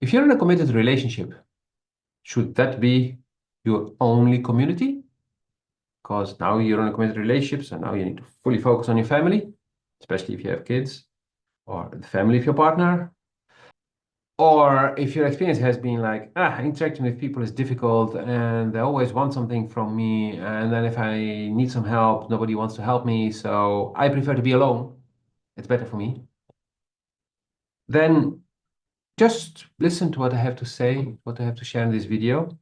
If you're in a committed relationship, should that be your only community? Because now you're in a committed relationship, so now you need to fully focus on your family, especially if you have kids, or the family of your partner. Or if your experience has been like, interacting with people is difficult and they always want something from me. And then if I need some help, nobody wants to help me. So I prefer to be alone. It's better for me. Then just listen to what I have to say, what I have to share in this video,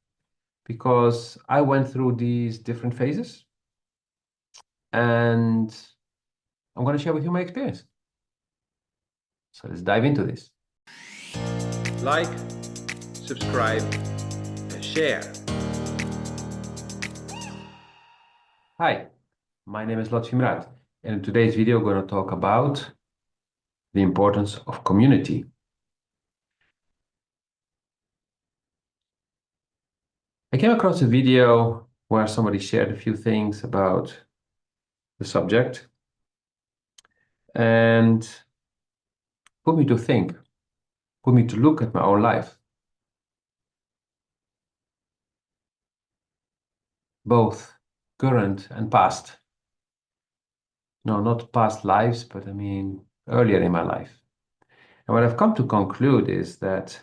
because I went through these different phases and I'm going to share with you my experience. So let's dive into this. Like, subscribe, and share. Hi, my name is Lotfi, and in today's video, we're going to talk about the importance of community. I came across a video where somebody shared a few things about the subject and put me to think, put me to look at my own life, both current and past. No, not past lives, but I mean earlier in my life. And what I've come to conclude is that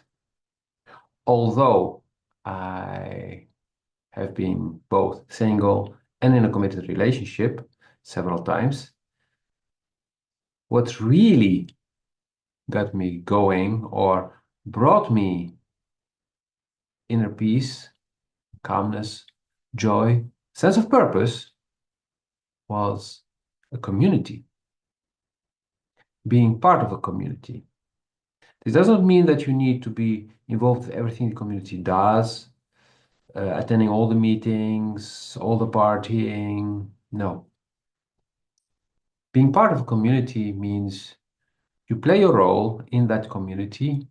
although I have been both single and in a committed relationship several times, what really got me going or brought me inner peace, calmness, joy, sense of purpose was a community, being part of a community. This doesn't mean that you need to be involved with everything the community does, attending all the meetings, all the partying. No. Being part of a community means you play a role in that community.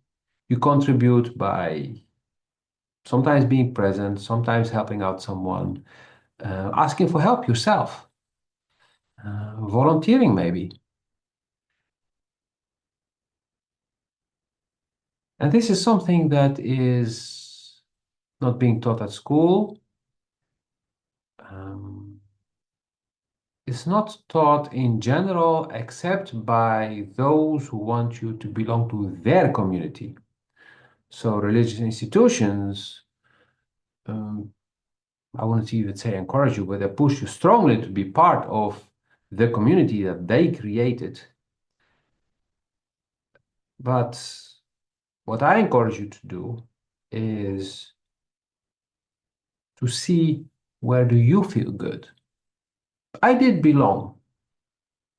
You contribute by sometimes being present, sometimes helping out someone, asking for help yourself, volunteering maybe. And this is something that is not being taught at school. It's not taught in general except by those who want you to belong to their community. So religious institutions, I wouldn't even say encourage you, but they push you strongly to be part of the community that they created. But what I encourage you to do is to see where do you feel good. I did belong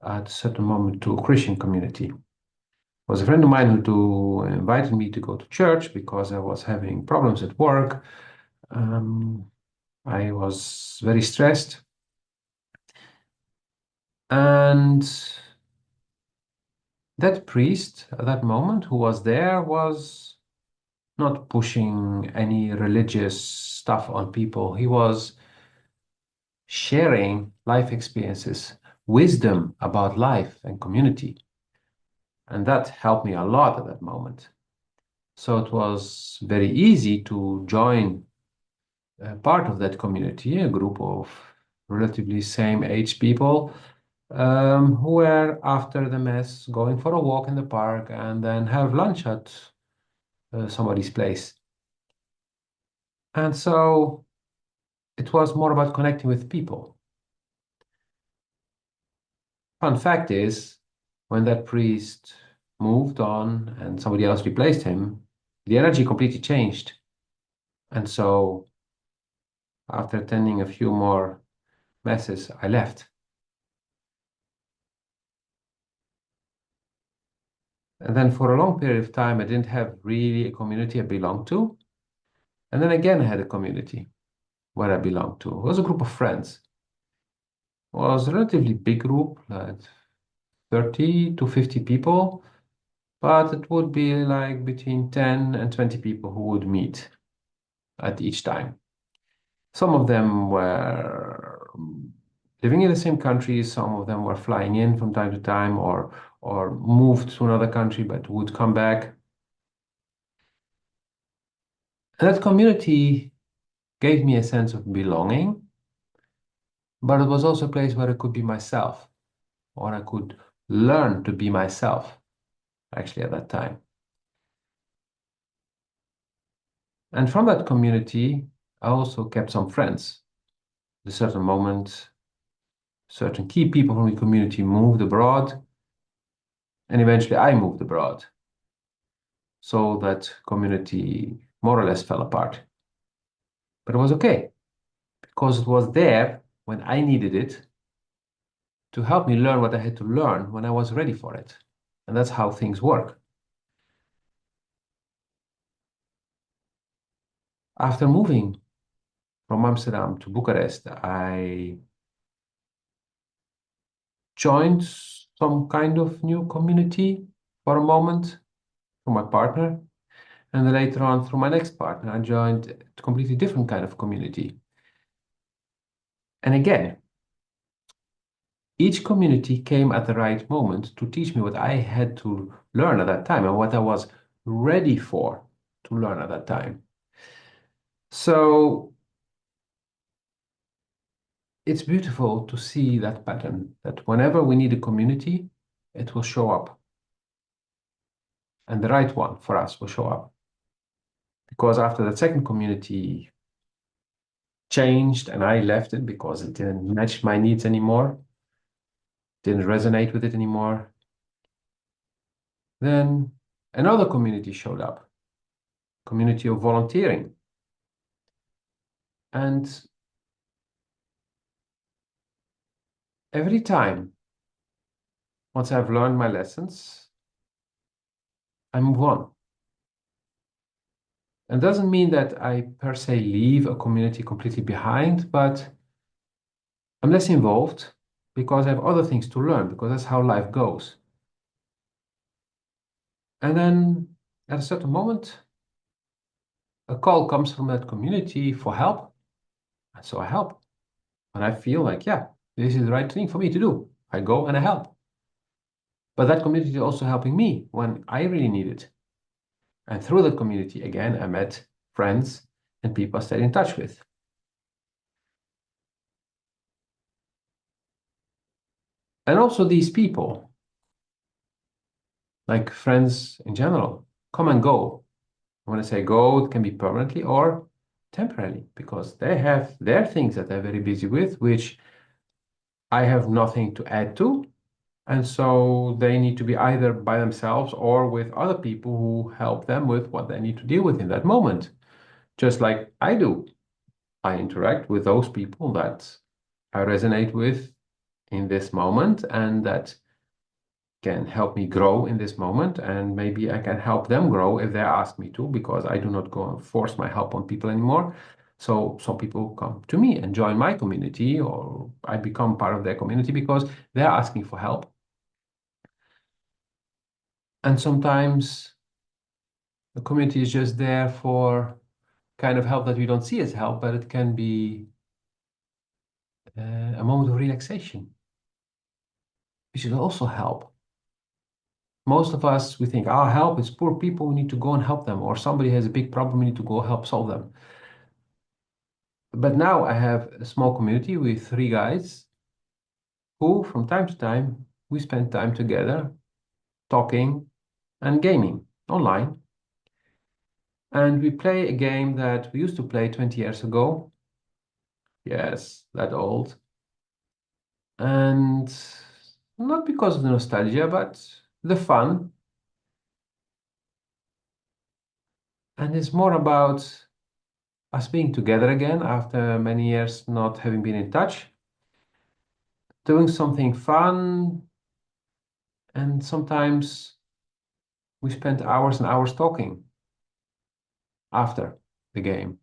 at a certain moment to a Christian community. It was a friend of mine who invited me to go to church because I was having problems at work. I was very stressed. And that priest at that moment who was there was not pushing any religious stuff on people. He was sharing life experiences, wisdom about life and community. And that helped me a lot at that moment. So it was very easy to join part of that community, a group of relatively same age people who were after the mass going for a walk in the park and then have lunch at somebody's place. And so it was more about connecting with people. Fun fact is, when that priest moved on and somebody else replaced him, the energy completely changed. And so after attending a few more masses, I left. And then for a long period of time, I didn't have really a community I belonged to. And then again, I had a community where I belonged to. It was a group of friends. It was a relatively big group, like 30 to 50 people, but it would be like between 10 and 20 people who would meet at each time. Some of them were living in the same country, some of them were flying in from time to time or moved to another country but would come back. And that community gave me a sense of belonging, but it was also a place where I could be myself, or I could learn to be myself, actually, at that time. And from that community, I also kept some friends. At a certain moment, certain key people from the community moved abroad, and eventually I moved abroad. So that community more or less fell apart. But it was okay because it was there when I needed it to help me learn what I had to learn when I was ready for it. And that's how things work. After moving from Amsterdam to Bucharest, I joined some kind of new community for a moment for my partner. And then later on, through my next partner, I joined a completely different kind of community. And again, each community came at the right moment to teach me what I had to learn at that time and what I was ready for to learn at that time. So it's beautiful to see that pattern that whenever we need a community, it will show up. And the right one for us will show up. Because after that second community changed and I left it because it didn't match my needs anymore, didn't resonate with it anymore, then another community showed up, community of volunteering. And every time, once I've learned my lessons, I move on. And doesn't mean that I per se leave a community completely behind, but I'm less involved because I have other things to learn, because that's how life goes. And then at a certain moment, a call comes from that community for help. And so I help. And I feel like, yeah, this is the right thing for me to do. I go and I help. But that community is also helping me when I really need it. And through that community, again, I met friends and people I stayed in touch with. And also these people, like friends in general, come and go. When I say go, it can be permanently or temporarily, because they have their things that they're very busy with, which I have nothing to add to. And so they need to be either by themselves or with other people who help them with what they need to deal with in that moment. Just like I do. I interact with those people that I resonate with in this moment and that can help me grow in this moment. And maybe I can help them grow if they ask me to, because I do not go and force my help on people anymore. So some people come to me and join my community, or I become part of their community because they're asking for help. And sometimes the community is just there for kind of help that we don't see as help, but it can be a moment of relaxation, which will also help. Most of us, we think, oh, help, it's poor people, we need to go and help them. Or somebody has a big problem, we need to go help solve them. But now I have a small community with three guys who, from time to time, we spend time together talking and gaming online. And we play a game that we used to play 20 years ago. Yes, that old. And not because of the nostalgia, but the fun. And it's more about us being together again after many years not having been in touch, doing something fun, and sometimes we spend hours and hours talking after the game,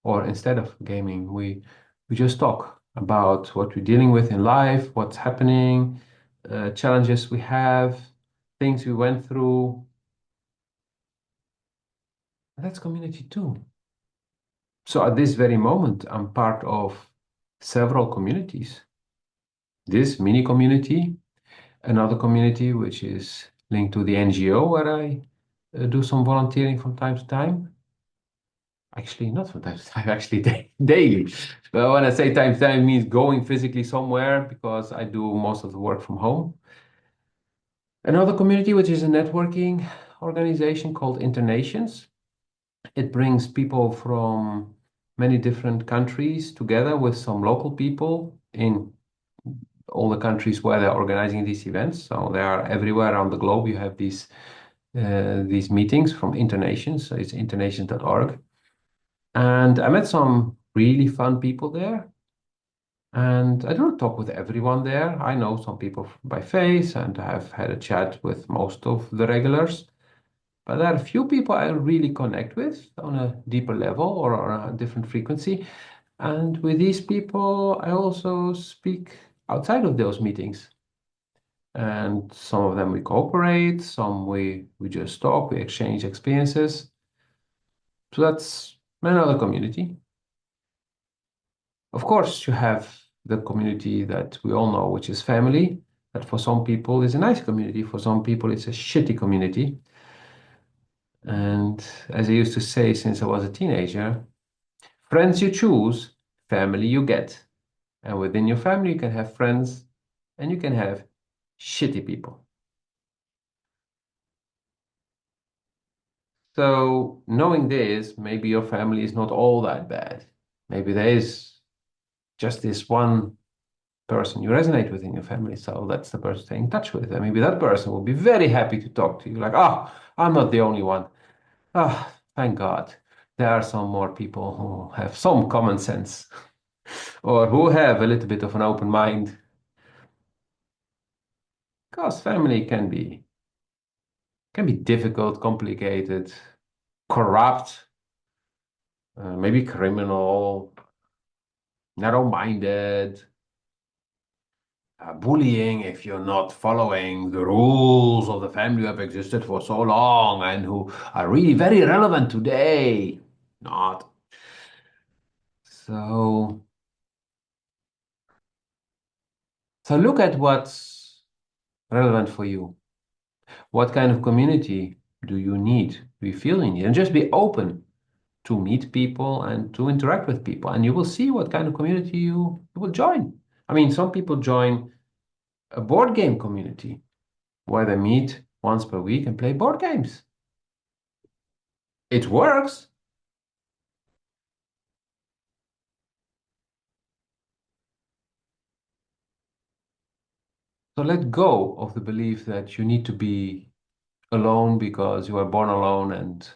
or instead of gaming, we just talk about what we're dealing with in life, what's happening, challenges we have, things we went through. And that's community too. So at this very moment, I'm part of several communities. This mini community, another community which is linked to the NGO where I do some volunteering from time to time. Actually, not from time to time, actually daily. But when I say time to time, it means going physically somewhere because I do most of the work from home. Another community, which is a networking organization called Internations. It brings people from many different countries together with some local people in all the countries where they're organizing these events. So they are everywhere around the globe. You have these meetings from Internations. So it's internations.org. And I met some really fun people there. And I don't talk with everyone there. I know some people by face and have had a chat with most of the regulars. But there are a few people I really connect with on a deeper level or on a different frequency. And with these people, I also speak outside of those meetings. And some of them we cooperate, some we just talk, we exchange experiences. So that's another community. Of course, you have the community that we all know, which is family. That for some people is a nice community, for some people it's a shitty community. And as I used to say since I was a teenager, friends you choose, family you get. And within your family, you can have friends and you can have shitty people. So knowing this, maybe your family is not all that bad. Maybe there is just this one person you resonate with in your family. So that's the person to stay in touch with. And maybe that person will be very happy to talk to you. Like, oh, I'm not the only one. Ah, thank God. There are some more people who have some common sense or who have a little bit of an open mind. Because family can be difficult, complicated, corrupt, maybe criminal, narrow-minded, bullying if you're not following the rules of the family who have existed for so long and who are really very relevant today. Not. So, so look at what's relevant for you. What kind of community do you need? Do you feel you need? And just be open to meet people and to interact with people, and you will see what kind of community you will join. I mean, some people join a board game community where they meet once per week and play board games. It works. So let go of the belief that you need to be alone because you were born alone and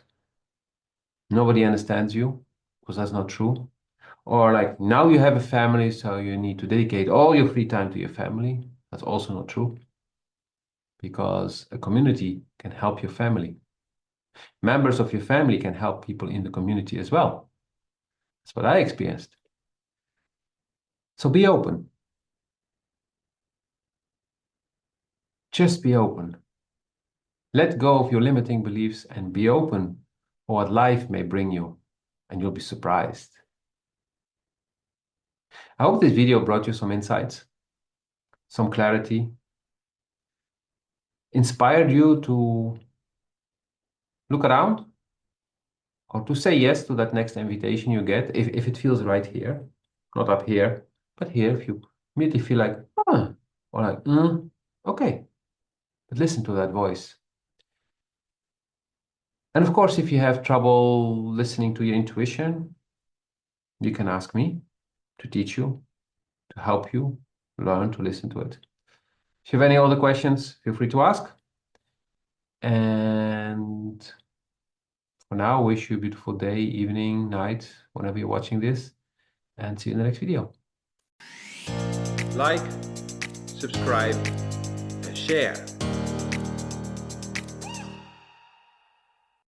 nobody understands you, because that's not true. Or like now you have a family, so you need to dedicate all your free time to your family. That's also not true, because a community can help your family. Members of your family can help people in the community as well. That's what I experienced. So be open. Just be open. Let go of your limiting beliefs and be open for what life may bring you, and you'll be surprised. I hope this video brought you some insights, some clarity, inspired you to look around or to say yes to that next invitation you get if it feels right here, not up here, but here if you immediately feel like, or like, okay, but listen to that voice. And of course, if you have trouble listening to your intuition, you can ask me to teach you, to help you learn to listen to it. If you have any other questions, feel free to ask. And for now, wish you a beautiful day, evening, night, whenever you're watching this, and see you in the next video. Like, subscribe, and share.